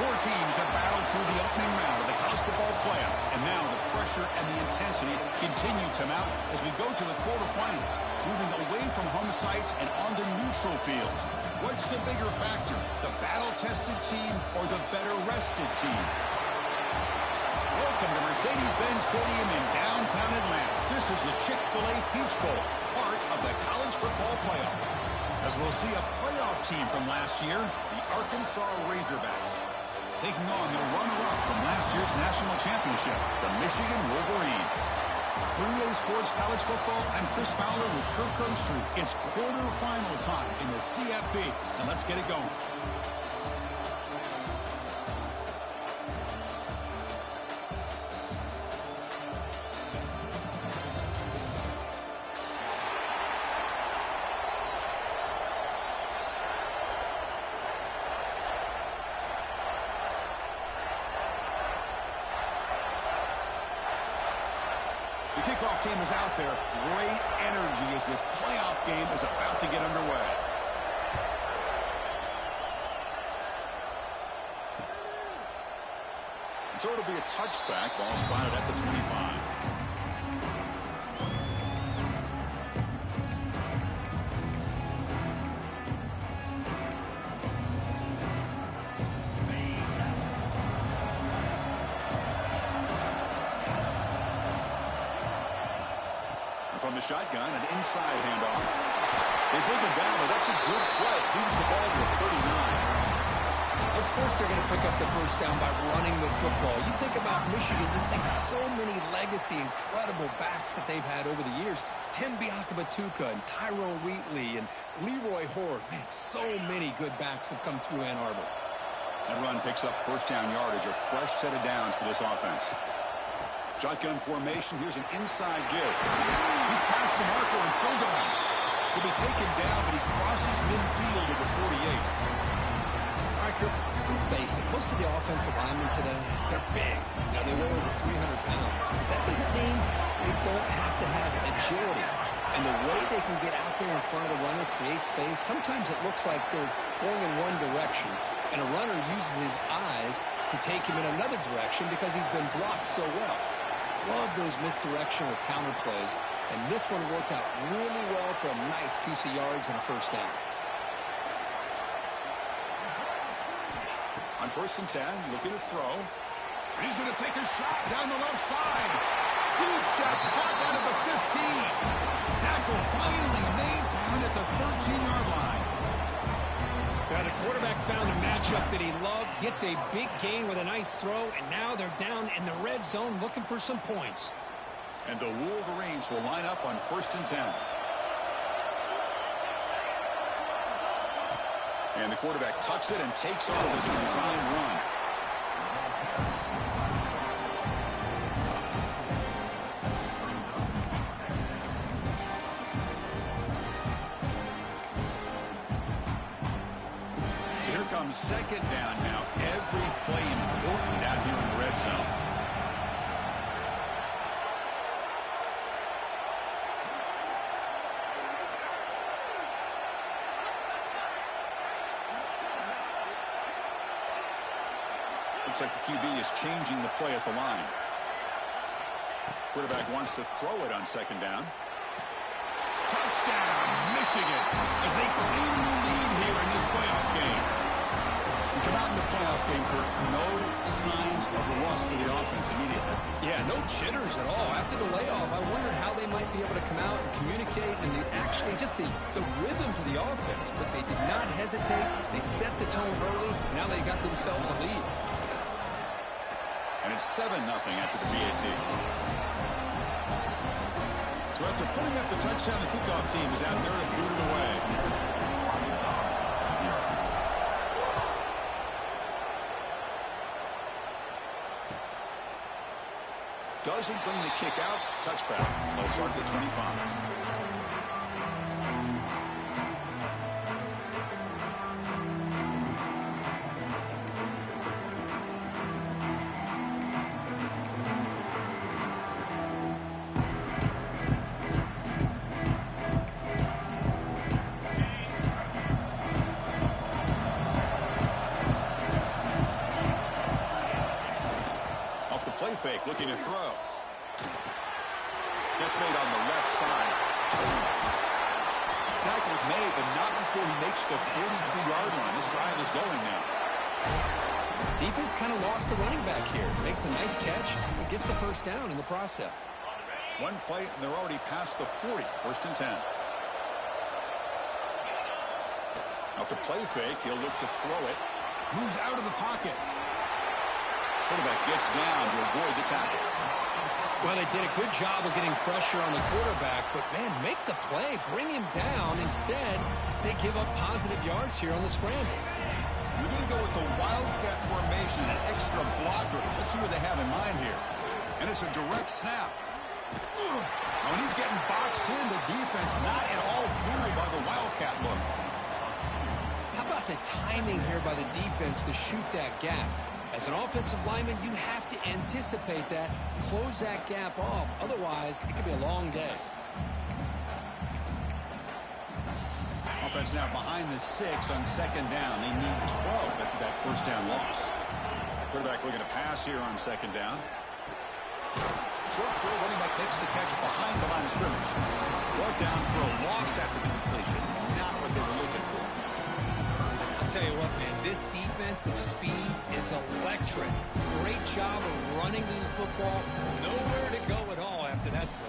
Four teams have battled through the opening round of the college football playoff, and now the pressure and the intensity continue to mount as we go to the quarterfinals, moving away from home sites and onto neutral fields. What's the bigger factor, the battle-tested team or the better-rested team? Welcome to Mercedes-Benz Stadium in downtown Atlanta. This is the Chick-fil-A Peach Bowl, part of the college football playoff. As we'll see a playoff team from last year, the Arkansas Razorbacks, taking on the runner-up from last year's national championship, the Michigan Wolverines. 3A Sports College Football, I'm Chris Fowler with Kirk Herbstreit. It's quarterfinal time in the CFB, and let's get it going. The kickoff team is out there. Great energy as this playoff game is about to get underway. And so it'll be a touchback. Ball spotted at the 25. From the shotgun, an inside handoff. They bring him down, but that's a good play. Moves the ball to the 39. Of course they're going to pick up the first down by running the football. You think about Michigan, you think so many legacy, incredible backs that they've had over the years. Tim Biakabatuka and Tyrone Wheatley and Leroy Horde. Man, so many good backs have come through Ann Arbor. That run picks up first down yardage, a fresh set of downs for this offense. Shotgun formation. Here's an inside give. He's past the marker and still gone. He'll be taken down, but he crosses midfield at the 48. All right, Chris, let's face it. Most of the offensive linemen today, they're big. Now, they weigh over 300 pounds. But that doesn't mean they don't have to have agility. And the way they can get out there in front of the runner, create space, sometimes it looks like they're going in one direction, and a runner uses his eyes to take him in another direction because he's been blocked so well. Love those misdirectional counter plays, and this one worked out really well for a nice piece of yards and a first down. On 1st and 10, looking to throw. And he's going to take a shot down the left side. Deep shot caught down at the 15. Tackle finally made down at the 13-yard line. Now, the quarterback found a matchup that he loved, gets a big gain with a nice throw, and now they're down in the red zone looking for some points. And the Wolverines will line up on 1st and 10. And the quarterback tucks it and takes off as a designed run. Second down now. Every play important down here in the red zone. Looks like the QB is changing the play at the line. Quarterback wants to throw it on 2nd down. Touchdown, Michigan, as they claim the lead here in this playoff game. Come out in the playoff game, Kirk. No signs of rust for the offense immediately. Yeah, no jitters at all. After the layoff, I wondered how they might be able to come out and communicate and actually just the rhythm to the offense. But they did not hesitate. They set the tone early. Now they got themselves a lead. And it's 7-0 after the PAT. So after putting up the touchdown, the kickoff team is out there and booted away. Doesn't bring the kick out. Touchback. They'll start at the 25. fake, looking to throw. That's made on the left side. Tackle's made, but not before he makes the 43-yard line. This drive is going now. Defense kind of lost the running back here. Makes a nice catch and gets the first down in the process. One play, and they're already past the 40. First and 10. After play fake, he'll look to throw it. Moves out of the pocket. Quarterback gets down to avoid the tackle. Well, they did a good job of getting pressure on the quarterback, but, man, make the play. Bring him down. Instead, they give up positive yards here on the scramble. We're going to go with the wildcat formation, an extra blocker. Let's see what they have in mind here. And it's a direct snap. When he's getting boxed in, the defense not at all fooled by the wildcat look. How about the timing here by the defense to shoot that gap? As an offensive lineman, you have to anticipate that, close that gap off. Otherwise, it could be a long day. Offense now behind the 6 on second down. They need 12 after that first down loss. Quarterback looking to pass here on second down. Short throw, running back makes the catch behind the line of scrimmage. Brought down for a loss after the completion. Not what they were looking for. I'll tell you what, man, this defensive speed is electric. Great job of running to the football. Nowhere to go at all after that throw.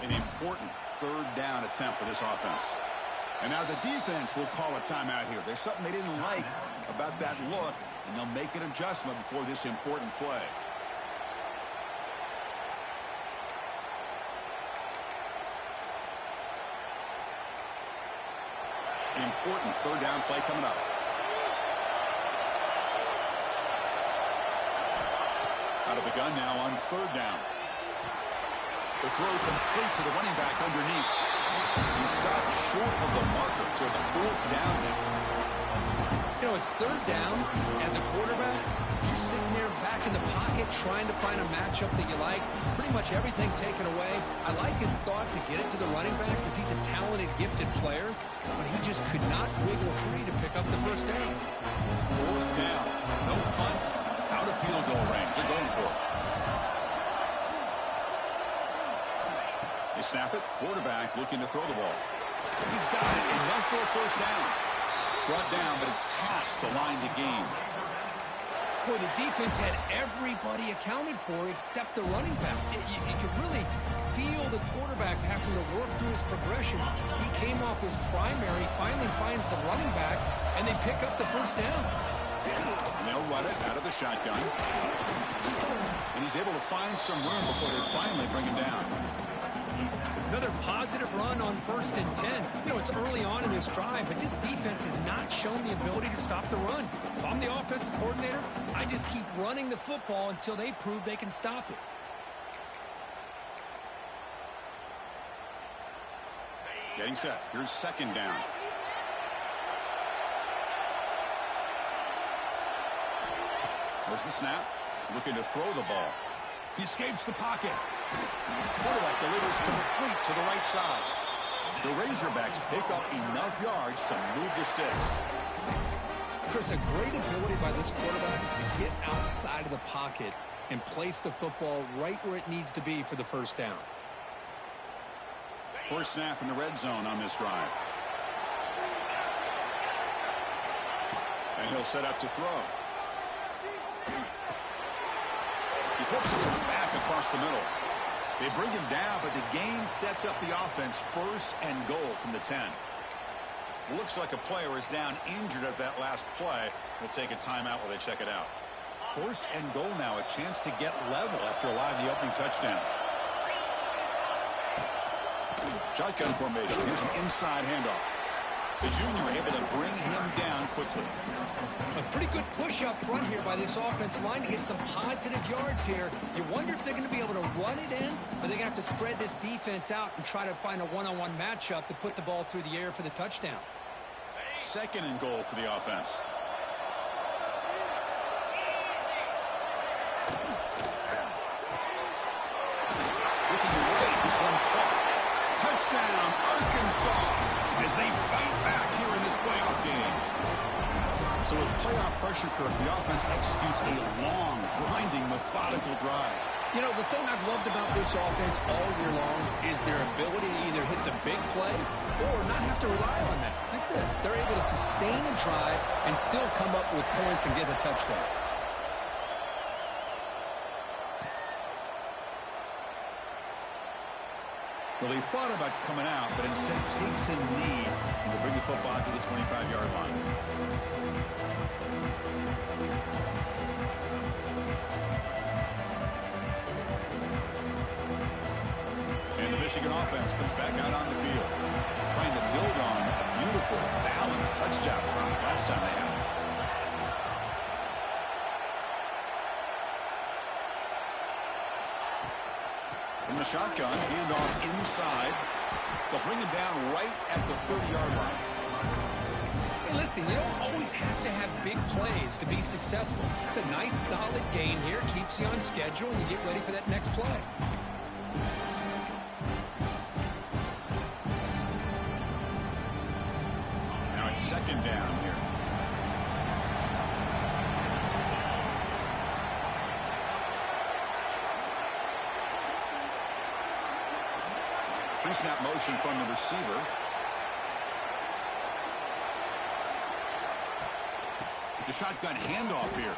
An important third down attempt for this offense. And now the defense will call a timeout here. There's something they didn't like about that look, and they'll make an adjustment before this important play. Important third down play coming up. Out of the gun now on third down. The throw complete to the running back underneath. He stopped short of the marker, so it's fourth down now. You know, it's third down. As a quarterback, you're sitting there back in the pocket trying to find a matchup that you like. Pretty much everything taken away. I like his thought to get it to the running back because he's a talented, gifted player, but he just could not wiggle free to pick up the first down. Fourth down. No punt. Out of field goal range. They're going for it. They snap it. Quarterback looking to throw the ball. He's got it. Enough for a first down. Brought down, but it's past the line to gain. Boy, the defense had everybody accounted for except the running back. You could really feel the quarterback having to work through his progressions. He came off his primary, finally finds the running back, and they pick up the first down. And they'll run it out of the shotgun. And he's able to find some room before they finally bring him down. Another positive run on 1st and 10. You know, it's early on in this drive, but this defense has not shown the ability to stop the run. If I'm the offensive coordinator, I just keep running the football until they prove they can stop it. Getting set. Here's second down. There's the snap. Looking to throw the ball. He escapes the pocket. Quarterback delivers complete to the right side. The Razorbacks pick up enough yards to move the sticks. Chris, a great ability by this quarterback to get outside of the pocket and place the football right where it needs to be for the first down. First snap in the red zone on this drive. And he'll set up to throw. He flips it to the back across the middle. They bring him down, but the gain sets up the offense first and goal from the 10. Looks like a player is down injured at that last play. We'll take a timeout while they check it out. First and goal now, a chance to get level after allowing the opening touchdown. Shotgun formation. Here's an inside handoff. The junior able to bring him down quickly. A pretty good push up front here by this offensive line to get some positive yards here. You wonder if they're going to be able to run it in, or they're going to have to spread this defense out and try to find a one-on-one matchup to put the ball through the air for the touchdown. Second and goal for the offense. Looking away, this one caught. Touchdown, Arkansas, as they fight back here in this playoff game. So with playoff pressure, Kirk, the offense executes a long, grinding, methodical drive. You know, the thing I've loved about this offense all year long is their ability to either hit the big play or not have to rely on that. Like this, they're able to sustain a drive and still come up with points and get a touchdown. Well, he thought about coming out, but instead takes a knee and will bring the football to the 25-yard line. And the Michigan offense comes back out on the field, trying to build on a beautiful, balanced touchdown drive last time they had it. From the shotgun, handoff inside. They'll bring him down right at the 30-yard line. Hey, listen, you don't always have to have big plays to be successful. It's a nice, solid gain here. Keeps you on schedule, and you get ready for that next play. Now it's second down here. Pre-snap motion from the receiver. The shotgun handoff here.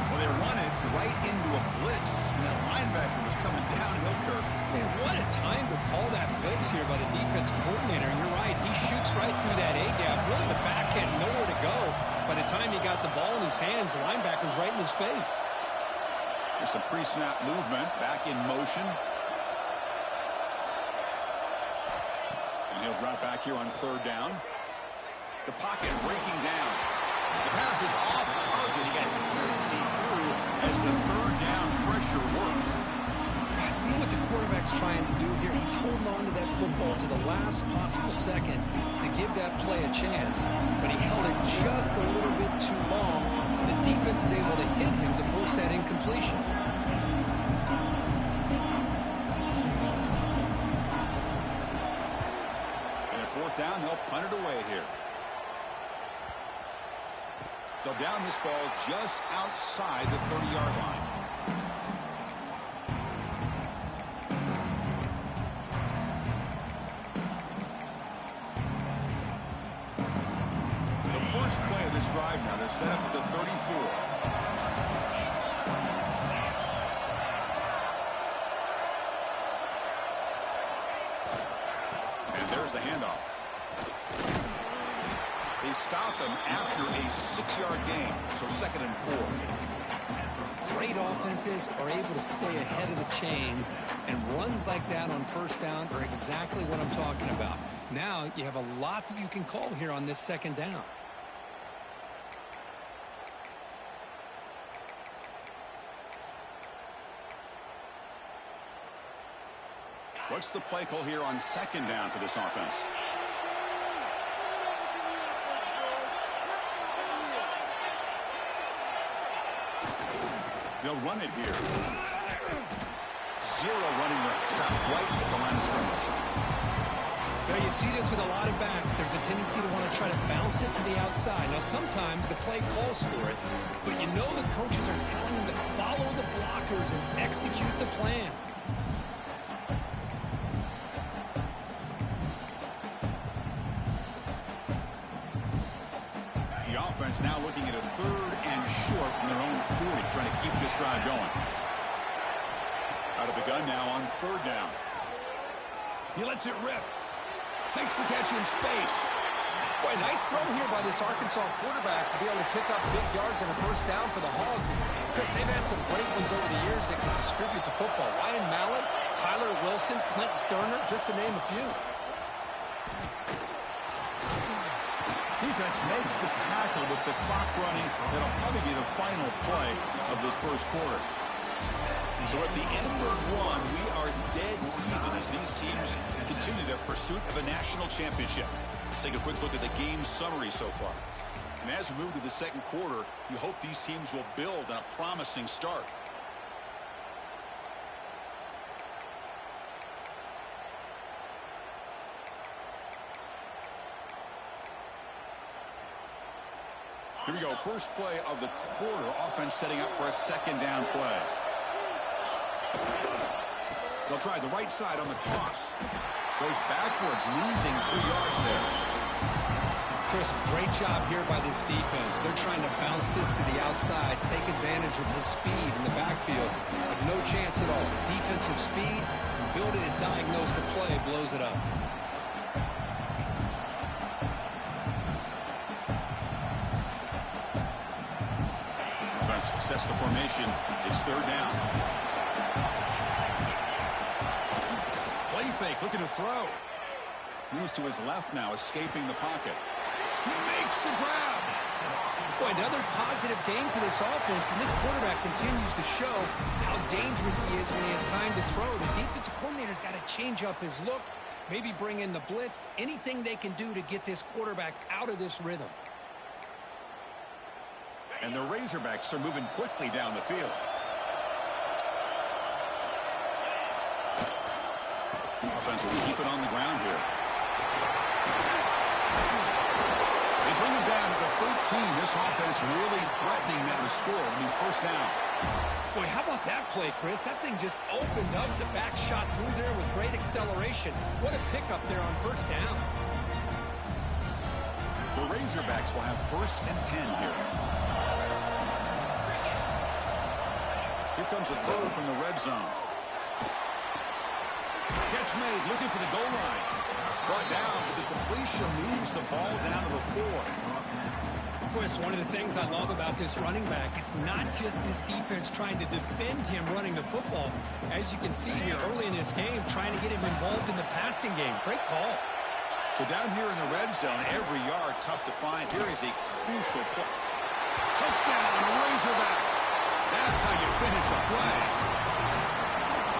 Well, they run it right into a blitz. And that linebacker was coming downhill, Kirk. Man, what a time to call that blitz here by the defensive coordinator. And you're right, he shoots right through that A-gap. Really, the back end, nowhere to go. By the time he got the ball in his hands, the linebacker's right in his face. There's some pre-snap movement, back in motion. And he'll drop back here on third down. The pocket breaking down. The pass is off target. He got hit as he threw as the third down pressure works. See what the quarterback's trying to do here. He's holding on to that football to the last possible second to give that play a chance. But he held it just a little bit too long. The defense is able to hit him to force that incompletion. And at fourth down, they'll punt it away here. They'll down this ball just outside the 30-yard line. First play of this drive now. They're set up at the 34. And there's the handoff. They stop him after a 6-yard gain. So second and 4. Great offenses are able to stay ahead of the chains, and runs like that on first down are exactly what I'm talking about. Now you have a lot that you can call here on this second down. What's the play call here on second down for this offense? They'll run it here. Zero running route. Stop right at the line of scrimmage. Now you see this with a lot of backs. There's a tendency to want to try to bounce it to the outside. Now sometimes the play calls for it, but you know the coaches are telling them to follow the blockers and execute the plan. The offense now looking at a third and short from their own 40, trying to keep this drive going. Out of the gun now on third down. He lets it rip. Makes the catch in space. Boy, nice throw here by this Arkansas quarterback to be able to pick up big yards and a first down for the Hogs. Chris, they've had some great ones over the years that can distribute the football. Ryan Mallett, Tyler Wilson, Clint Sterner, just to name a few. Defense makes the tackle with the clock running. That'll probably be the final play of this first quarter. So at the end of one, we are dead even as these teams continue their pursuit of a national championship. Let's take a quick look at the game summary so far. And as we move to the second quarter, you hope these teams will build on a promising start. Here we go. First play of the quarter. Offense setting up for a second down play. They'll try the right side on the toss. Goes backwards, losing 3 yards there. Chris, great job here by this defense. They're trying to bounce this to the outside, take advantage of his speed in the backfield, but no chance at all. Defensive speed, ability to diagnose the play, blows it up. Offense sets the formation. It's third down. Play fake, looking to throw. Moves to his left now, escaping the pocket. He makes the grab. Boy, another positive game for this offense, and this quarterback continues to show how dangerous he is when he has time to throw. The defensive coordinator's got to change up his looks, maybe bring in the blitz, anything they can do to get this quarterback out of this rhythm. And the Razorbacks are moving quickly down the field. Offense will keep it on the ground here. They bring him down at the 13. This offense really threatening now to score. It'll be first down. Boy, how about that play, Chris? That thing just opened up. The back shot through there with great acceleration. What a pickup there on first down. The Razorbacks will have first and 10 here. Here comes a throw from the red zone. Catch made, looking for the goal line. Brought down, but the completion moves the ball down to the 4. Chris, one of the things I love about this running back, it's not just this defense trying to defend him running the football. As you can see here early in this game, trying to get him involved in the passing game. Great call. So down here in the red zone, every yard tough to find. Here is a crucial play. Touchdown, Razorbacks. That's how you finish a play.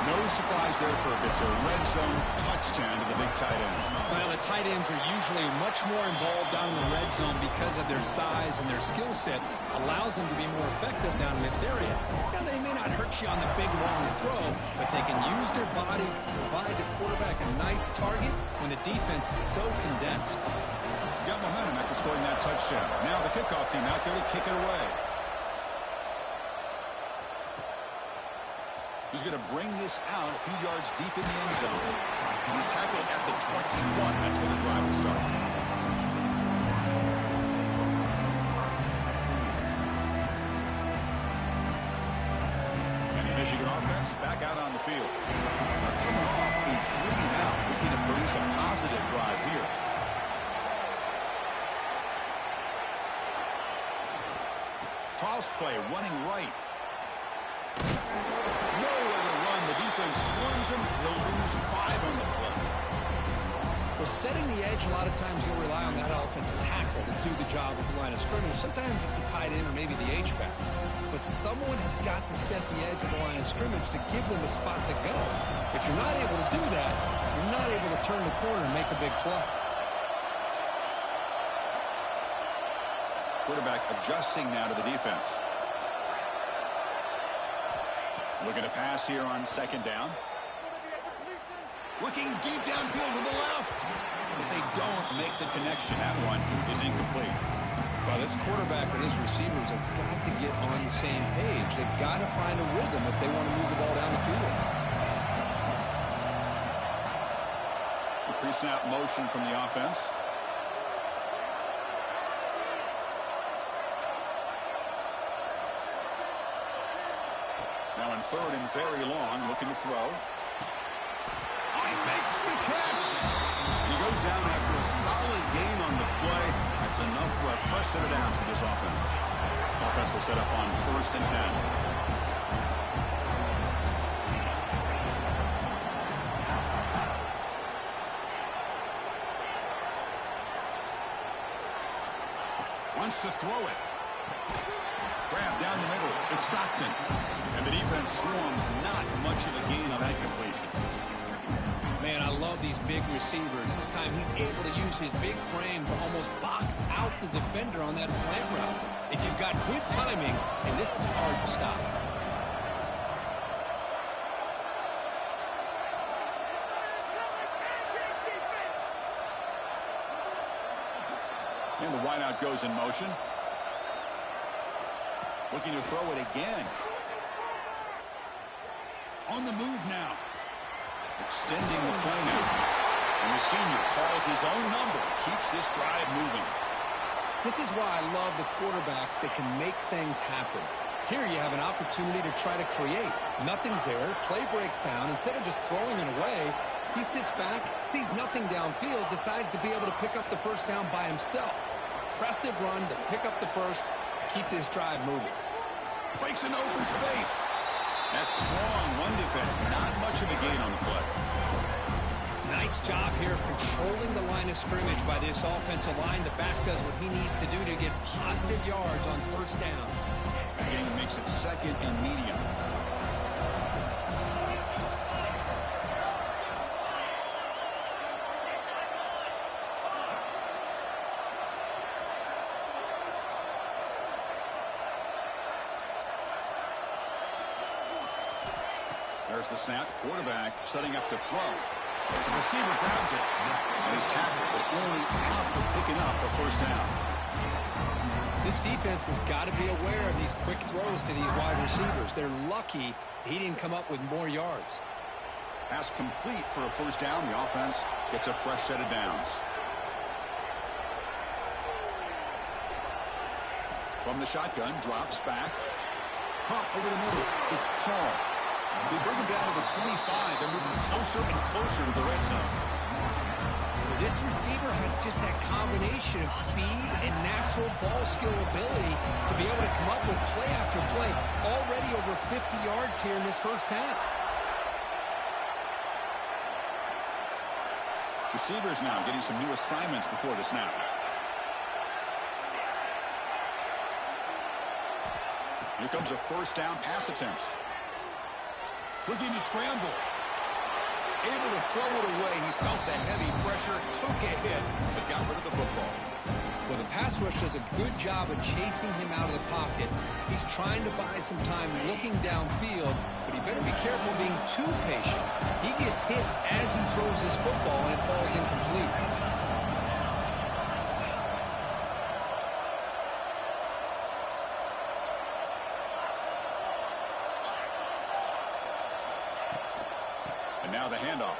No surprise there, Kirk. It's a red zone touchdown to the big tight end. Well, the tight ends are usually much more involved down in the red zone because of their size and their skill set. Allows them to be more effective down in this area. Now, they may not hurt you on the big, long throw, but they can use their bodies to provide the quarterback a nice target when the defense is so condensed. Got momentum after scoring that touchdown. Now the kickoff team out there to kick it away. He's going to bring this out a few yards deep in the end zone. He's tackled at the 21. That's where the drive will start. And the Michigan offense back out on the field. They're coming off a 3-and-out, looking to produce a positive drive here. Toss play, running right. Swarms him, he'll lose 5 on the play. Well, setting the edge, a lot of times you'll rely on that offensive tackle to do the job at the line of scrimmage. Sometimes it's the tight end or maybe the H-back. But someone has got to set the edge of the line of scrimmage to give them a spot to go. If you're not able to do that, you're not able to turn the corner and make a big play. Quarterback adjusting now to the defense. Looking to pass here on second down. Looking deep downfield to the left. But they don't make the connection. That one is incomplete. Well, this quarterback and his receivers have got to get on the same page. They've got to find a rhythm if they want to move the ball down the field. The pre-snap motion from the offense. Now in third and very long, looking to throw. Oh, he makes the catch. He goes down after a solid gain on the play. That's enough for a fresh set of downs for this offense. Offense will set up on first and 10. Wants to throw it. Grab down the middle. It's Stockton. And the defense swarms. Not much of a gain on that completion. Man, I love these big receivers. This time he's able to use his big frame to almost box out the defender on that slant route. If you've got good timing, and this is hard to stop. And the wideout goes in motion. Looking to throw it again. On the move now. Extending the play now. And the senior calls his own number. Keeps this drive moving. This is why I love the quarterbacks that can make things happen. Here you have an opportunity to try to create. Nothing's there. Play breaks down. Instead of just throwing it away, he sits back, sees nothing downfield, decides to be able to pick up the first down by himself. Impressive run to pick up the first, keep this drive moving. Breaks an open space. That's strong run defense. Not much of a gain on the play. Nice job here of controlling the line of scrimmage by this offensive line. The back does what he needs to do to get positive yards on first down. Again, makes it second and medium. There's the snap. Quarterback setting up the throw. The receiver grabs it and is tackled, but only after picking up a first down. This defense has got to be aware of these quick throws to these wide receivers. They're lucky he didn't come up with more yards. Pass complete for a first down. The offense gets a fresh set of downs. From the shotgun, drops back. Caught over the middle. It's Paul. They bring him down to the 25. They're moving closer and closer to the red zone. This receiver has just that combination of speed and natural ball skill ability to be able to come up with play after play. Already over 50 yards here in this first half. Receivers now getting some new assignments before the snap. Here comes a first down pass attempt. Looking to scramble. Able to throw it away. He felt the heavy pressure, took a hit, but got rid of the football. Well, the pass rush does a good job of chasing him out of the pocket. He's trying to buy some time looking downfield, but he better be careful being too patient. He gets hit as he throws this football, and it falls incomplete. Now the handoff.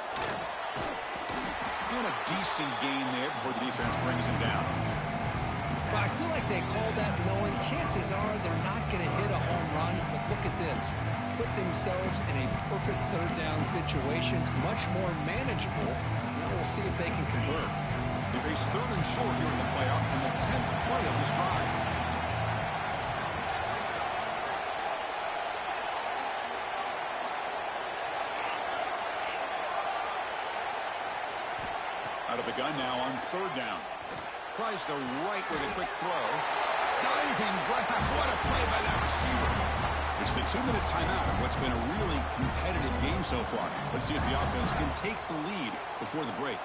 Doing a decent gain there before the defense brings him down. Well, I feel like they called that knowing chances are they're not going to hit a home run. But look at this. Put themselves in a perfect third down situation. It's much more manageable. Now we'll see if they can convert. They face third and short here in the playoff on the 10th play of this drive. Out of the gun now on third down. Tries the right with a quick throw. Diving grab. What a play by that receiver. It's the 2-minute timeout of what's been a really competitive game so far. Let's see if the offense can take the lead before the break.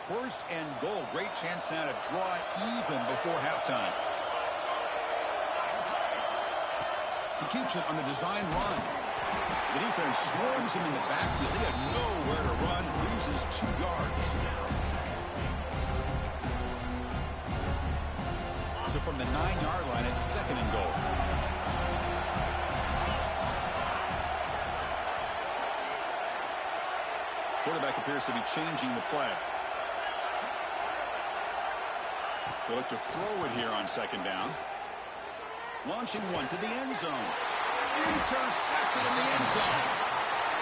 First and goal. Great chance now to draw even before halftime. He keeps it on a design run. The defense swarms him in the backfield. He had nowhere to run, loses 2 yards. So from the 9-yard line, it's second and goal. Quarterback appears to be changing the play. They look to throw it here on second down. Launching one to the end zone. Intercepted in the end zone.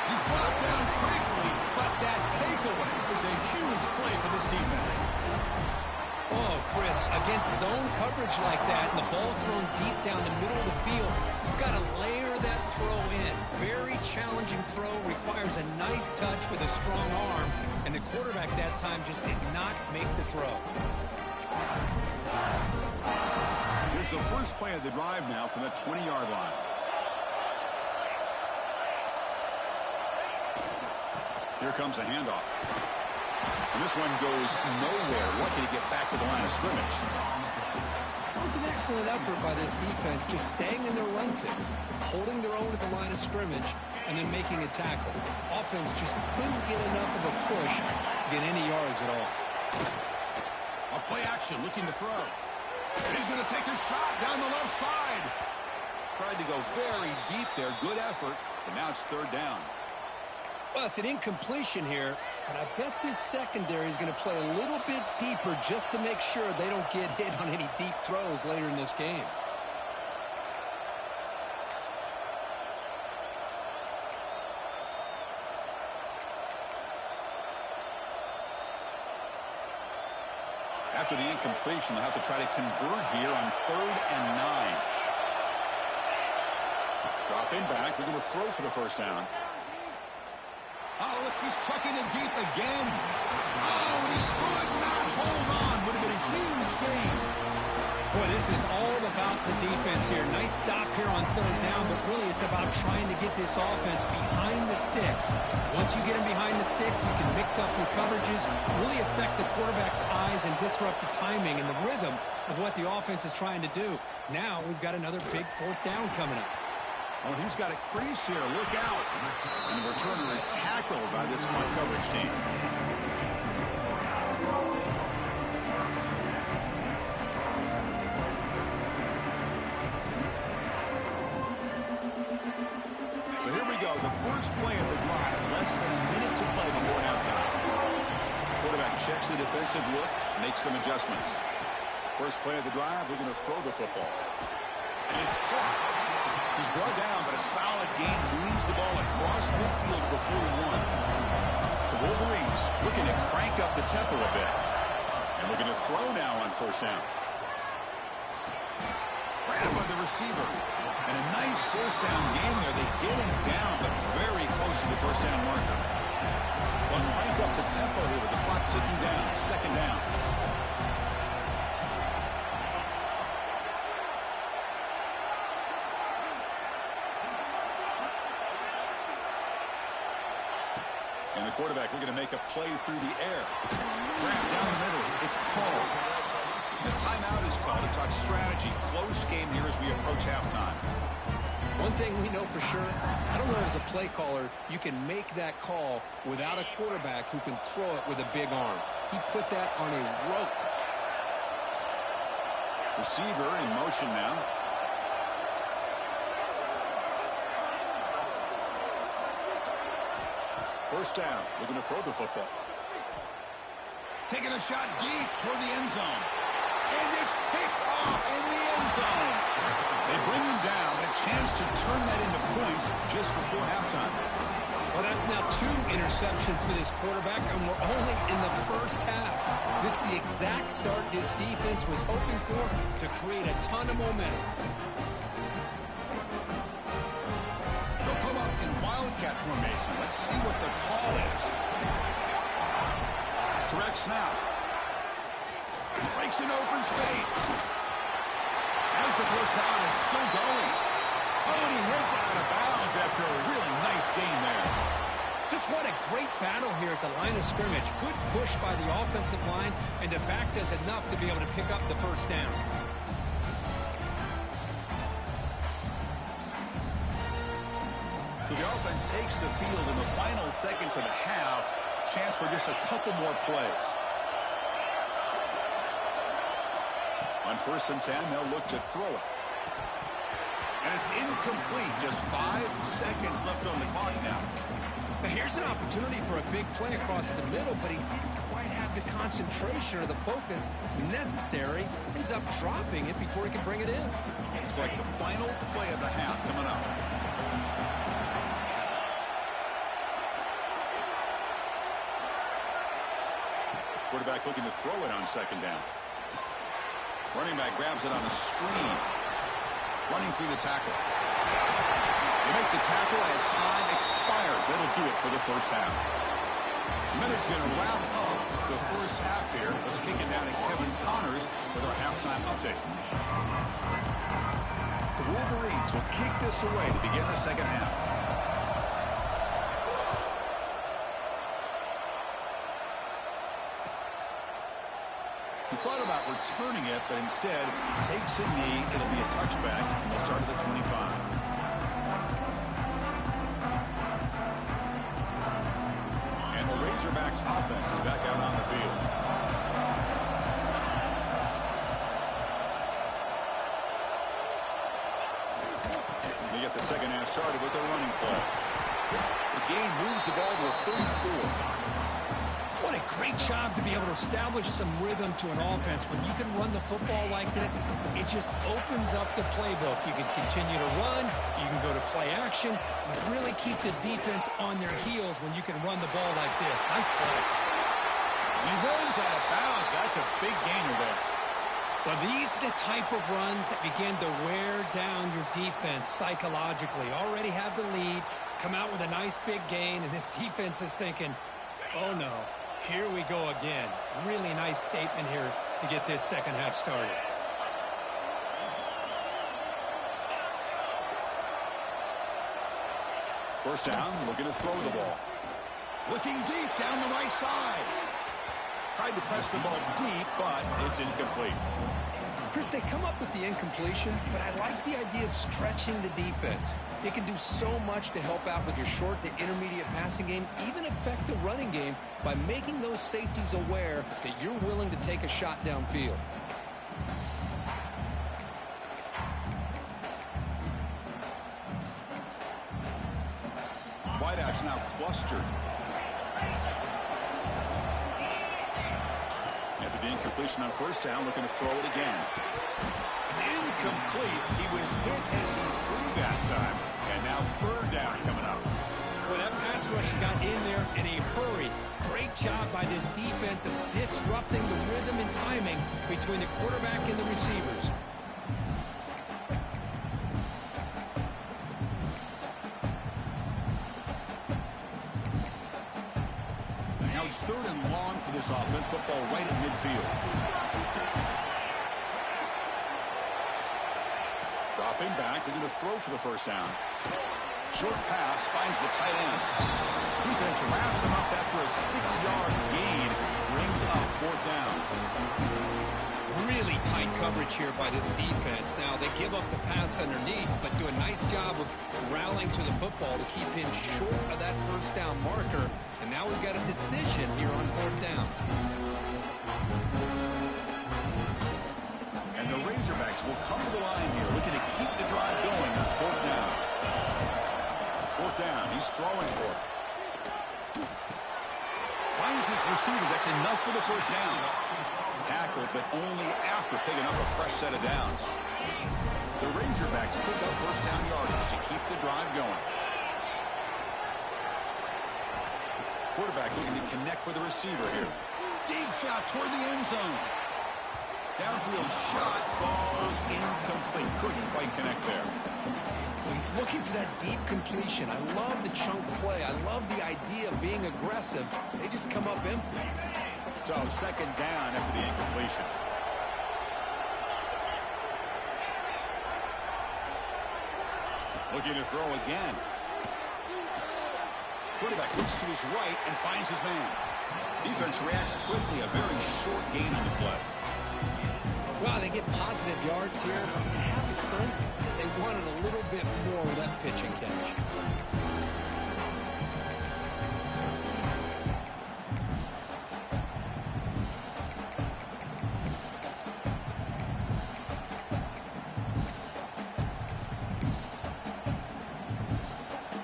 He's brought down quickly, but that takeaway is a huge play for this defense. Oh, Chris, against zone coverage like that and the ball thrown deep down the middle of the field, you've got to layer that throw in. Very challenging throw, requires a nice touch with a strong arm, and the quarterback that time just did not make the throw. Here's the first play of the drive now from the 20-yard line. Here comes a handoff. And this one goes nowhere. Lucky to get back to the line of scrimmage. It was an excellent effort by this defense, just staying in their run fix, holding their own at the line of scrimmage, and then making a tackle. Offense just couldn't get enough of a push to get any yards at all. A play action, looking to throw. And he's going to take a shot down the left side. Tried to go very deep there. Good effort. But now it's third down. Well, it's an incompletion here, but I bet this secondary is going to play a little bit deeper just to make sure they don't get hit on any deep throws later in this game. After the incompletion, they'll have to try to convert here on 3rd and 9. Dropping back, they're going to throw for the first down. Oh, look, he's trucking it deep again. Oh, he could not hold on. Would have been a huge gain. Boy, this is all about the defense here. Nice stop here on 3rd down, but really it's about trying to get this offense behind the sticks. Once you get them behind the sticks, you can mix up your coverages, really affect the quarterback's eyes and disrupt the timing and the rhythm of what the offense is trying to do. Now we've got another big 4th down coming up. Oh, he's got a crease here. Look out. And the returner is tackled by this punt coverage team. So here we go. The first play of the drive. Less than a minute to play before halftime. Quarterback checks the defensive look, makes some adjustments. First play of the drive, they're going to throw the football. And it's caught. He's brought down, but a solid gain moves the ball across midfield to the 41. The Wolverines looking to crank up the tempo a bit. And we're going to throw now on first down. Grabbed by the receiver. And a nice first down gain there. They get him down, but very close to the first down marker. They'll crank up the tempo here with the clock ticking down. Second down. And the quarterback looking to make a play through the air. Grab down the middle. It's Paul. And a timeout is called to talk strategy. Close game here as we approach halftime. One thing we know for sure, I don't know as a play caller, you can make that call without a quarterback who can throw it with a big arm. He put that on a rope. Receiver in motion now. First down. We're going to throw the football. Taking a shot deep toward the end zone. And it's picked off in the end zone. They bring him down, but a chance to turn that into points just before halftime. Well, that's now 2 interceptions for this quarterback, and we're only in the first half. This is the exact start this defense was hoping for to create a ton of momentum. They'll come up in wildcat formation. Let's see what the call is. Direct snap. Breaks in open space. As the first down is still going. Oh, and he heads out of bounds after a really nice gain there. Just what a great battle here at the line of scrimmage. Good push by the offensive line, and the back does enough to be able to pick up the first down. So the offense takes the field in the final seconds of the half. Chance for just a couple more plays. On 1st and 10, they'll look to throw it. And it's incomplete. Just 5 seconds left on the clock now. Here's an opportunity for a big play across the middle, but he didn't quite have the concentration or the focus necessary. Ends up dropping it before he can bring it in. Looks like the final play of the half coming up. Quarterback looking to throw it on 2nd down. Running back grabs it on a screen. Running through the tackle. They make the tackle as time expires. That'll do it for the first half. Minutes going to wrap up the first half here. Let's kick it down to Kevin Connors with our halftime update. The Wolverines will kick this away to begin the second half. He thought about returning it, but instead takes a knee. It'll be a touchback, and they'll start at the 25. And the Razorbacks offense is back out on the field. second half started with a running play. The game moves the ball to a 34. What a great job to be able to establish some rhythm to an offense. When you can run the football like this, it just opens up the playbook. You can continue to run. You can go to play action. You really keep the defense on their heels when you can run the ball like this. Nice play. He runs out of bounds. That's a big gainer there. Well, these are the type of runs that begin to wear down your defense psychologically. Already have the lead, come out with a nice big gain, and this defense is thinking, oh no, here we go again. Really nice statement here to get this second half started. First down, looking to throw the ball. Looking deep down the right side. Tried to press the ball deep, but it's incomplete. Chris, they come up with the incompletion, but I like the idea of stretching the defense. It can do so much to help out with your short to intermediate passing game, even affect the running game by making those safeties aware that you're willing to take a shot downfield. Wideouts now clustered. After the incompletion on first down, looking to throw it again. It's incomplete. He was hit as he threw that time. And now third down coming up. Well, that pass rush got in there in a hurry. Great job by this defense of disrupting the rhythm and timing between the quarterback and the receivers. Now it's third and long for this offense. Football right at midfield. Dropping back, looking to throw for the first down. Short pass finds the tight end. Defense wraps him up after a 6-yard gain. Brings him up, fourth down. Really tight coverage here by this defense. Now, they give up the pass underneath, but do a nice job of rallying to the football to keep him short of that first down marker. And now we've got a decision here on fourth down. And the Razorbacks will come to the line here, looking to keep the drive going on fourth down. Fourth down, he's throwing for it. Finds his receiver, that's enough for the first down. Tackled, but only after picking up a fresh set of downs. The Razorbacks pick up first down yardage to keep the drive going. Quarterback looking to connect with the receiver here. Deep shot toward the end zone. Downfield shot falls incomplete. Couldn't quite connect there. Well, he's looking for that deep completion. I love the chunk play. I love the idea of being aggressive. They just come up empty. So second down after the incompletion. Looking to throw again. Quarterback looks to his right and finds his man. Defense reacts quickly. A very short gain on the play. Well, they get positive yards here. I have a sense they wanted a little bit more with that pitch and catch.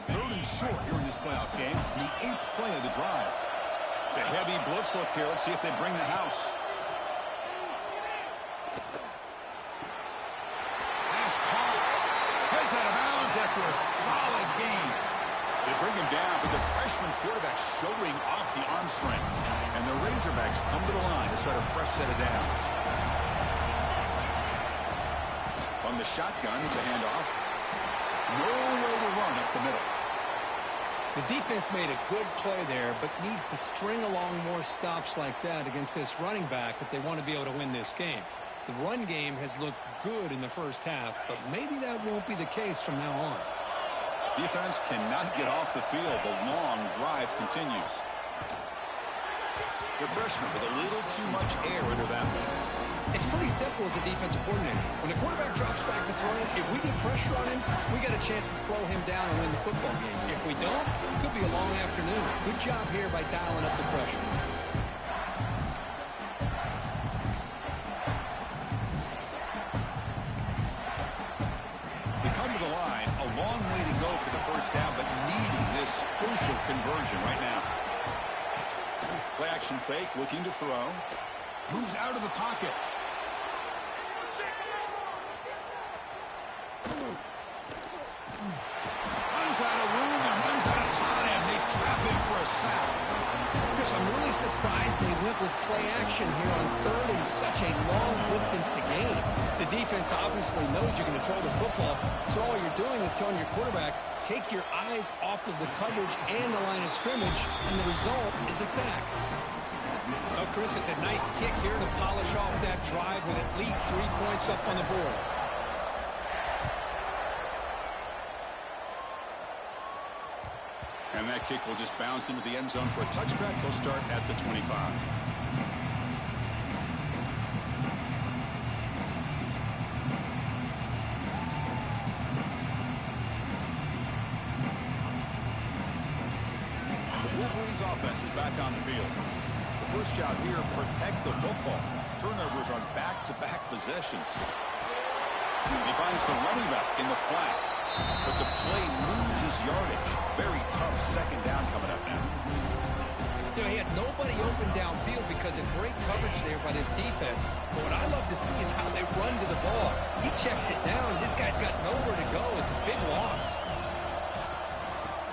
Third and short here in this playoff game. The 8th play of the drive. It's a heavy blitz look here. Let's see if they bring the house. Out of bounds after a solid gain. They bring him down, but the freshman quarterback showing off the arm strength. And the Razorbacks come to the line to start a fresh set of downs. On the shotgun, it's a handoff. No way to run up the middle. The defense made a good play there, but needs to string along more stops like that against this running back if they want to be able to win this game. The run game has looked good in the first half, but maybe that won't be the case from now on. Defense cannot get off the field. The long drive continues. The freshman with a little too much air under that one. It's pretty simple as a defensive coordinator. When the quarterback drops back to throw, if we get pressure on him, we got a chance to slow him down and win the football game. If we don't, it could be a long afternoon. Good job here by dialing up the pressure. They come to the line a long way first down, but needing this crucial conversion right now. Play action fake, looking to throw. Moves out of the pocket. Runs out of room and runs out of time. They trap him for a sack. Chris, I'm really surprised they went with play action here on third and such a long distance to gain. The defense obviously knows you're going to throw the football, so all you're doing is telling your quarterback, take your eyes off of the coverage and the line of scrimmage, and the result is a sack. Well, Chris, it's a nice kick here to polish off that drive with at least 3 points up on the board. And that kick will just bounce into the end zone for a touchback. They'll start at the 25. And the Wolverines offense is back on the field. The first job here, protect the football. Turnovers on back-to-back possessions. He finds the running back in the flat. But the play loses yardage. Very tough second down coming up now. You know, he had nobody open downfield because of great coverage there by this defense. But what I love to see is how they run to the ball. He checks it down, and this guy's got nowhere to go. It's a big loss.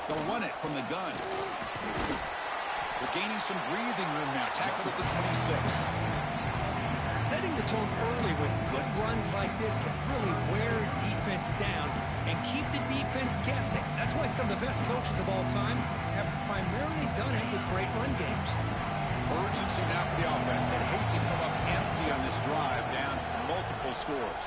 They'll run it from the gun. They're gaining some breathing room now. Tackled at the 26. Setting the tone early with good runs like this can really wear defense down and keep the defense guessing. That's why some of the best coaches of all time have primarily done it with great run games. Urgency now for the offense. They'd hate to come up empty on this drive, down multiple scores.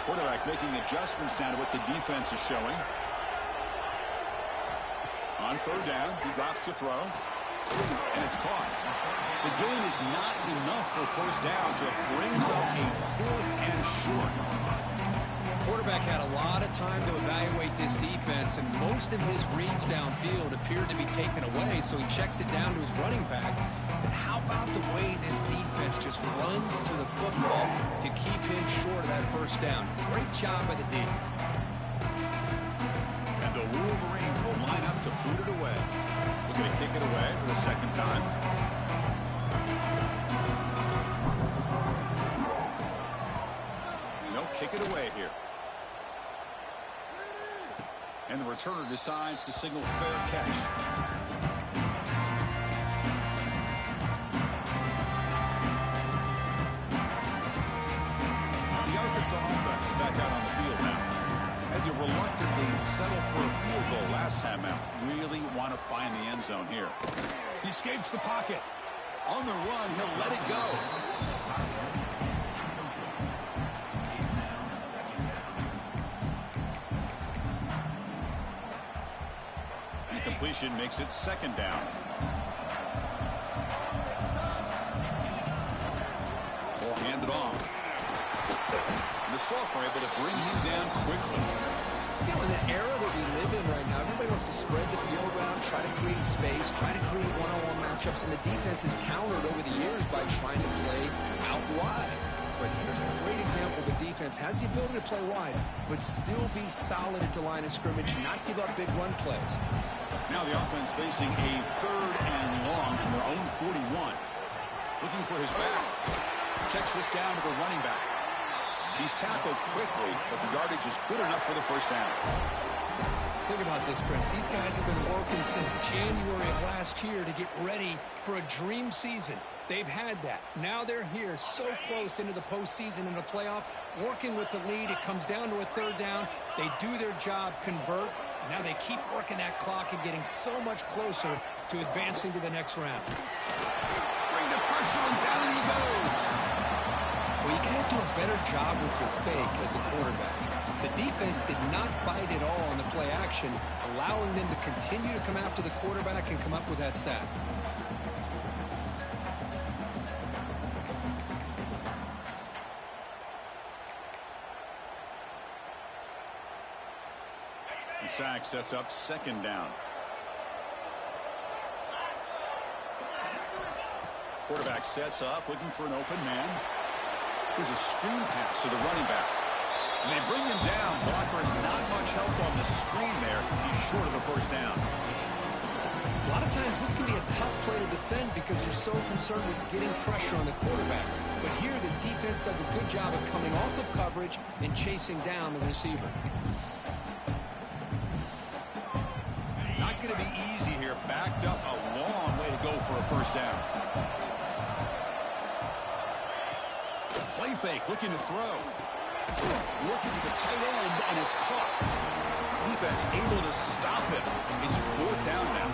Quarterback making adjustments down to what the defense is showing. On third down, he drops to throw. And it's caught. The gain is not enough for first down, so it brings up a 4th and short. Quarterback had a lot of time to evaluate this defense, and most of his reads downfield appeared to be taken away, so he checks it down to his running back. And how about the way this defense just runs to the football to keep him short of that first down? Great job by the D. And the Wolverines will line up to boot it away. We're going to kick it away for the second time. No, kick it away here. And the returner decides to signal fair catch. The Arkansas offense is back out on the field now. Had to reluctantly settle for a field goal last time out. Really want to find the end zone here. He escapes the pocket. On the run, he'll let it go. Incompletion makes it second down. Will hand it off. And the sophomore able to bring him down quickly. You know, in the era that we live in right now, everybody wants to spread the field around, try to create space, try to create one-on-one matchups, and the defense is countered over the years by trying to play out wide. But here's a great example. The defense has the ability to play wide, but still be solid at the line of scrimmage, not give up big run plays. Now the offense facing a 3rd and long from their own 41. Looking for his back. Checks this down to the running back. He's tackled quickly, but the yardage is good enough for the first down. Think about this, Chris. These guys have been working since January of last year to get ready for a dream season. They've had that. Now they're here so close into the postseason and the playoff, working with the lead. It comes down to a 3rd down. They do their job, convert. And now they keep working that clock and getting so much closer to advancing to the next round. Bring the pressure and down he goes. Well, you got to do a better job with your fake as the quarterback. The defense did not bite at all on the play action, allowing them to continue to come after the quarterback and come up with that sack. The sack sets up second down. Quarterback sets up, looking for an open man. Here's a screen pass to the running back. And they bring him down. Blocker's not much help on the screen there. He's short of the first down. A lot of times this can be a tough play to defend because you're so concerned with getting pressure on the quarterback. But here the defense does a good job of coming off of coverage and chasing down the receiver. Not going to be easy here. Backed up a long way to go for a first down. Play fake, looking to throw. Working to the tight end, and it's caught. Defense able to stop him. It's fourth down now.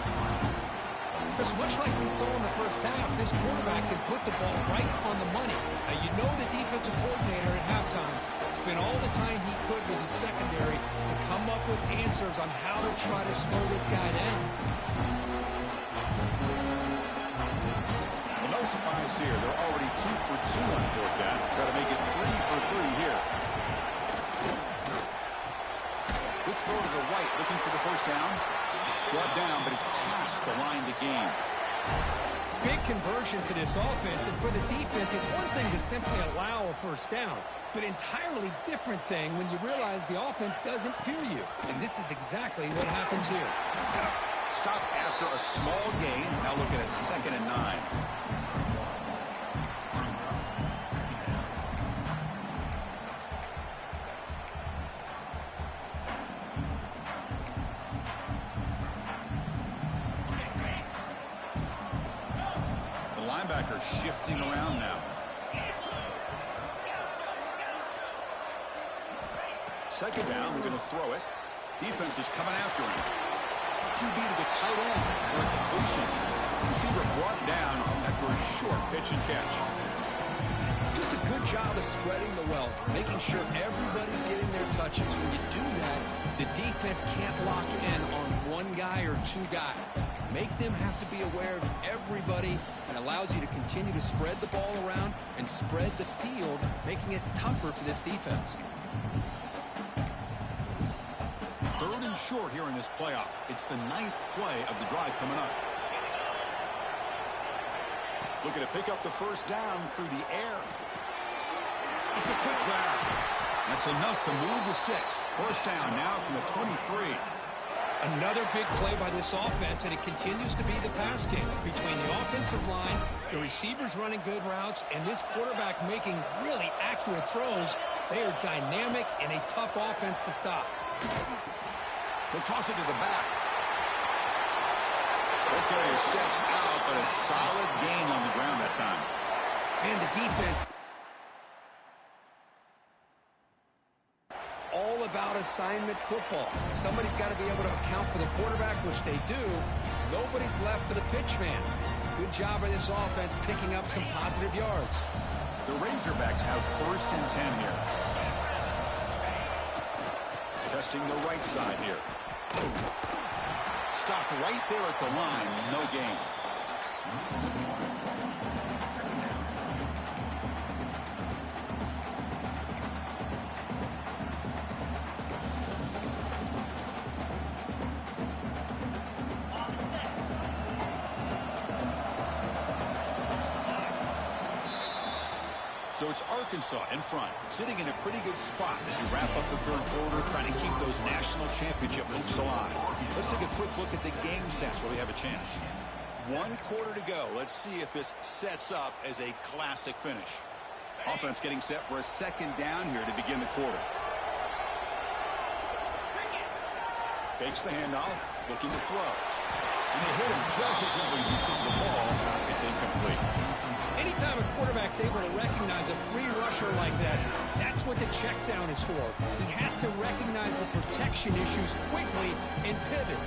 Because much like we saw in the first half, this quarterback can put the ball right on the money. Now, you know the defensive coordinator at halftime spent all the time he could with his secondary to come up with answers on how to try to slow this guy down. Well, no surprise here. They're already 2 for 2 on fourth down. Got to make it 3 for 3 here. Quick throw to the right, looking for the first down. Brought down, but it's past the line to gain. Big conversion for this offense, and for the defense, it's one thing to simply allow a first down, but entirely different thing when you realize the offense doesn't fear you. And this is exactly what happens here. Stop after a small gain. Now looking at 2nd and 9. Linebacker shifting around now. Second down, we're going to throw it. Defense is coming after him. QB to the tight end for a completion. Receiver brought down after a short pitch and catch. Just a good job of spreading the wealth, making sure everybody's getting their touches. When you do that, the defense can't lock in on one guy or 2 guys. Make them have to be aware of everybody, and allows you to continue to spread the ball around and spread the field, making it tougher for this defense. 3rd and short here in this playoff. It's the 9th play of the drive coming up. Looking to pick up the first down through the air. It's a quick grab. That's enough to move the sticks. First down now from the 23. Another big play by this offense, and it continues to be the pass game between the offensive line, the receivers running good routes, and this quarterback making really accurate throws. They are dynamic and a tough offense to stop. He'll toss it to the back. Okay, steps out, but a solid gain on the ground that time. And the defense, all about assignment football. Somebody's got to be able to account for the quarterback, which they do. Nobody's left for the pitch man. Good job by this offense picking up some positive yards. The Razorbacks have 1st and 10 here. Testing the right side here. Stop right there at the line. No gain. So it's Arkansas in front, sitting in a pretty good spot as we wrap up the 3rd quarter, trying to keep those national championship hopes alive. Let's take a quick look at the game sense where we have a chance. 1 quarter to go. Let's see if this sets up as a classic finish. Offense getting set for a 2nd down here to begin the quarter. Fakes the handoff, looking to throw. And they hit him just as he releases the ball. It's incomplete. Anytime a quarterback's able to recognize a free rusher like that, that's what the check down is for. He has to recognize the protection issues quickly and pivot.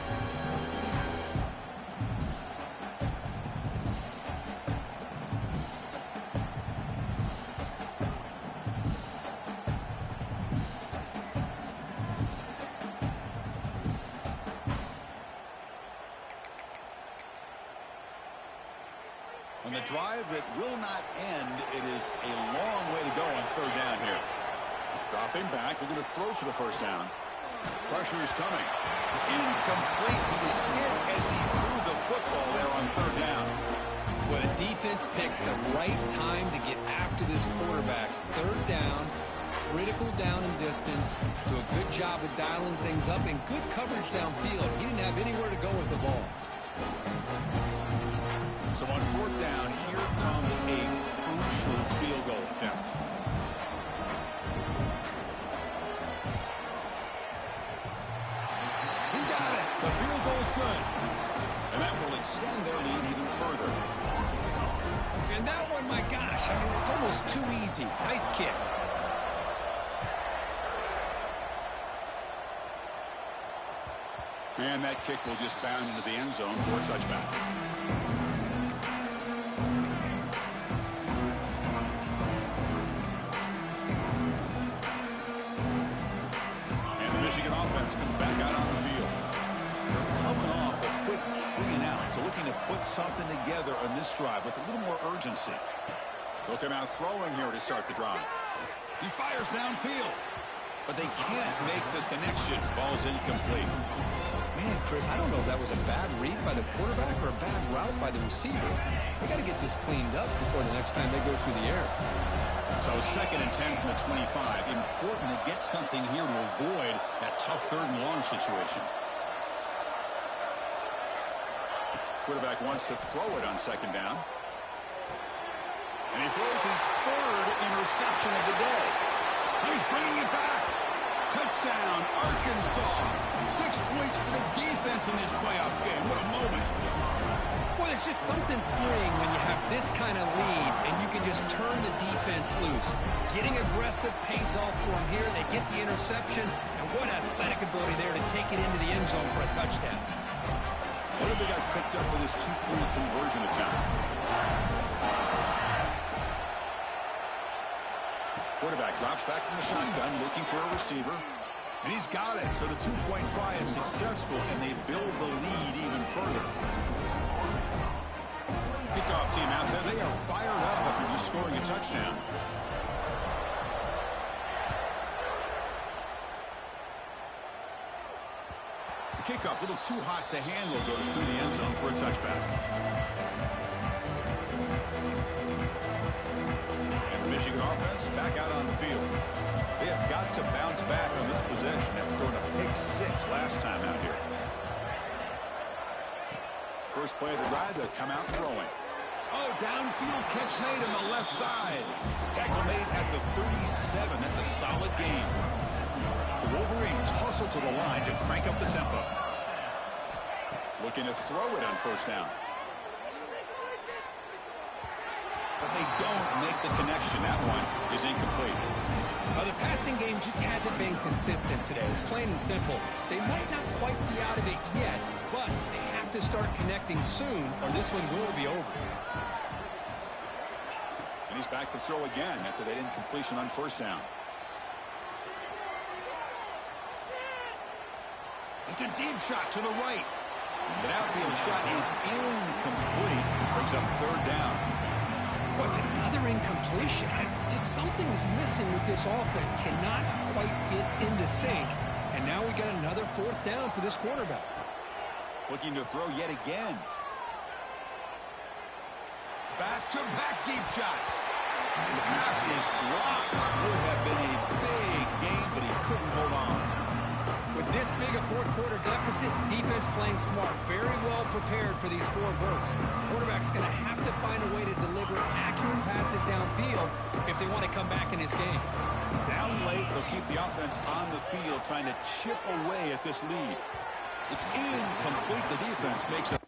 On the drive that will not end, it is a long way to go on 3rd down here. Dropping back, we're going to throw for the first down. Pressure is coming. Incomplete. He was hit as he threw the football there on 3rd down. Well, the defense picks the right time to get after this quarterback. 3rd down, critical down and distance, do a good job of dialing things up, and good coverage downfield. He didn't have anywhere to go with the ball. So on fourth down, here comes a crucial field goal attempt. He got it. The field goal is good. And that will extend their lead even further. And that one, my gosh, I mean, it's almost too easy. Nice kick. And that kick will just bound into the end zone for a touchback. And the Michigan offense comes back out on the field. They're coming off a quick 3-and-out, so looking to put something together on this drive with a little more urgency. They'll come out throwing here to start the drive. He fires downfield, but they can't make the connection. Ball's incomplete. Man, Chris, I don't know if that was a bad read by the quarterback or a bad route by the receiver. They got to get this cleaned up before the next time they go through the air. So 2nd and 10 from the 25. Important to get something here to avoid that tough 3rd and long situation. Quarterback wants to throw it on 2nd down. And he throws his 3rd interception of the day. He's bringing it back. Touchdown, Arkansas. 6 points for the defense in this playoff game. What a moment. Well, it's just something freeing when you have this kind of lead and you can just turn the defense loose. Getting aggressive pays off for them here. They get the interception, and what athletic ability there to take it into the end zone for a touchdown. What have they got picked up for this 2-point conversion attempt? Quarterback drops back from the shotgun, looking for a receiver. And he's got it. So the 2-point try is successful, and they build the lead even further. Kickoff team out there. They are fired up after just scoring a touchdown. The kickoff, a little too hot to handle, goes through the end zone for a touchback. Michigan offense back out on the field. They have got to bounce back on this possession after throwing a pick 6 last time out here. First play of the drive, they'll come out throwing. Oh, downfield catch made on the left side. Tackle made at the 37. That's a solid gain. The Wolverines hustle to the line to crank up the tempo. Looking to throw it on 1st down. But they don't make the connection. That one is incomplete. Well, the passing game just hasn't been consistent today. It's plain and simple. They might not quite be out of it yet, but they have to start connecting soon or this one will be over. And he's back to throw again after that incompletion on 1st down. It's a deep shot to the right. The outfield shot is incomplete. Brings up 3rd down. What's another incompletion? Just something is missing with this offense. Cannot quite get into sync. And now we got another 4th down for this quarterback. Looking to throw yet again. Back-to-back deep shots. And the pass is dropped. This would have been a big game, but he couldn't hold on. With this big a 4th quarter deficit, defense playing smart. Very well prepared for these 4 verts. Quarterback's going to have to find a way to deliver accurate passes downfield if they want to come back in this game. Down late, they'll keep the offense on the field trying to chip away at this lead. It's incomplete. The defense makes a